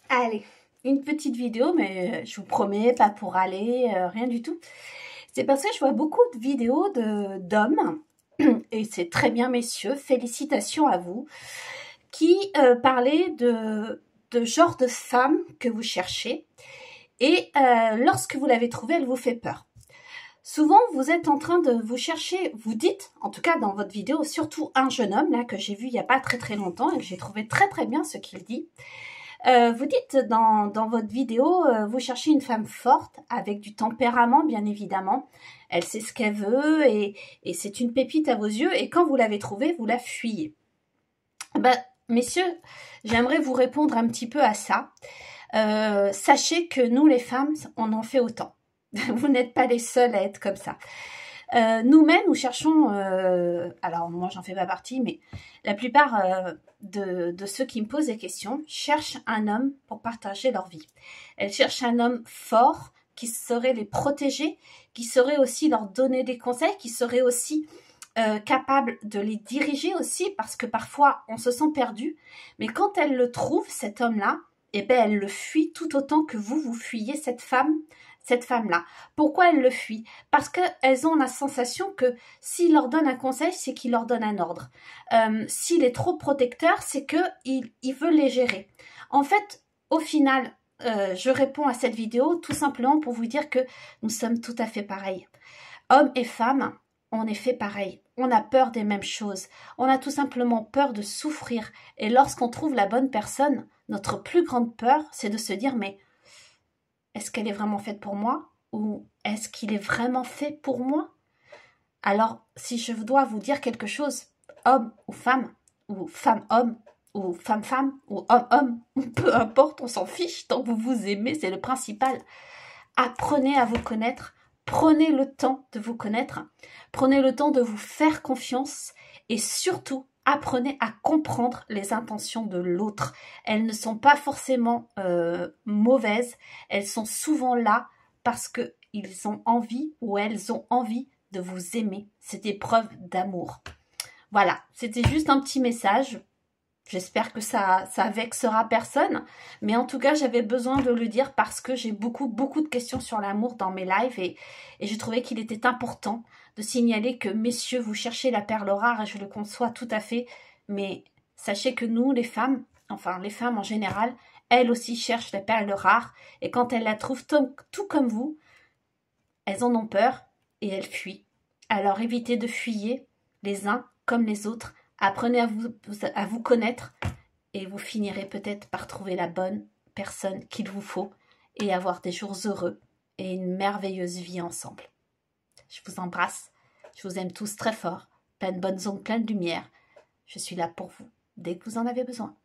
Allez, une petite vidéo, mais je vous promets, pas pour aller, rien du tout. C'est parce que je vois beaucoup de vidéos d'hommes, et c'est très bien messieurs, félicitations à vous, qui parlaient de genre de femme que vous cherchez, et lorsque vous l'avez trouvée, elle vous fait peur. Souvent, vous êtes en train de vous chercher, vous dites, en tout cas dans votre vidéo, surtout un jeune homme là que j'ai vu il n'y a pas très longtemps et que j'ai trouvé très bien ce qu'il dit. Vous dites dans votre vidéo, vous cherchez une femme forte, avec du tempérament bien évidemment. Elle sait ce qu'elle veut et c'est une pépite à vos yeux. Et quand vous l'avez trouvée, vous la fuyez. Ben, messieurs, j'aimerais vous répondre un petit peu à ça. Sachez que nous les femmes, on en fait autant. Vous n'êtes pas les seuls à être comme ça. Nous-mêmes, nous cherchons, alors moi j'en fais pas partie, mais la plupart de ceux qui me posent des questions cherchent un homme pour partager leur vie. Elles cherchent un homme fort qui saurait les protéger, qui saurait aussi leur donner des conseils, qui serait aussi capable de les diriger aussi, parce que parfois on se sent perdu, mais quand elles le trouvent, cet homme-là, eh ben elle le fuit tout autant que vous fuyez cette femme-là. Pourquoi elle le fuit? Parce qu'elles ont la sensation que s'il leur donne un conseil, c'est qu'il leur donne un ordre. S'il est trop protecteur, c'est qu'il veut les gérer. En fait, au final, je réponds à cette vidéo tout simplement pour vous dire que nous sommes tout à fait pareils. Hommes et femmes, on est fait pareil. On a peur des mêmes choses. On a tout simplement peur de souffrir. Et lorsqu'on trouve la bonne personne, notre plus grande peur, c'est de se dire, mais est-ce qu'elle est vraiment faite pour moi? Ou est-ce qu'il est vraiment fait pour moi? Alors, si je dois vous dire quelque chose, homme ou femme-homme, ou femme-femme, ou homme-homme, peu importe, on s'en fiche, tant que vous vous aimez, c'est le principal. Apprenez à vous connaître, prenez le temps de vous connaître, prenez le temps de vous faire confiance, et surtout, apprenez à comprendre les intentions de l'autre. Elles ne sont pas forcément mauvaises, elles sont souvent là parce qu'ils ont envie ou elles ont envie de vous aimer. C'est des preuves d'amour. Voilà, c'était juste un petit message. J'espère que ça vexera personne, mais en tout cas, j'avais besoin de le dire parce que j'ai beaucoup de questions sur l'amour dans mes lives et j'ai trouvé qu'il était important de signaler que, messieurs, vous cherchez la perle rare et je le conçois tout à fait, mais sachez que nous, les femmes, enfin les femmes en général, elles aussi cherchent la perle rare et quand elles la trouvent tout comme vous, elles en ont peur et elles fuient. Alors évitez de fuir les uns comme les autres. Apprenez à vous connaître et vous finirez peut-être par trouver la bonne personne qu'il vous faut et avoir des jours heureux et une merveilleuse vie ensemble. Je vous embrasse, je vous aime tous très fort, plein de bonnes ondes, plein de lumière. Je suis là pour vous dès que vous en avez besoin.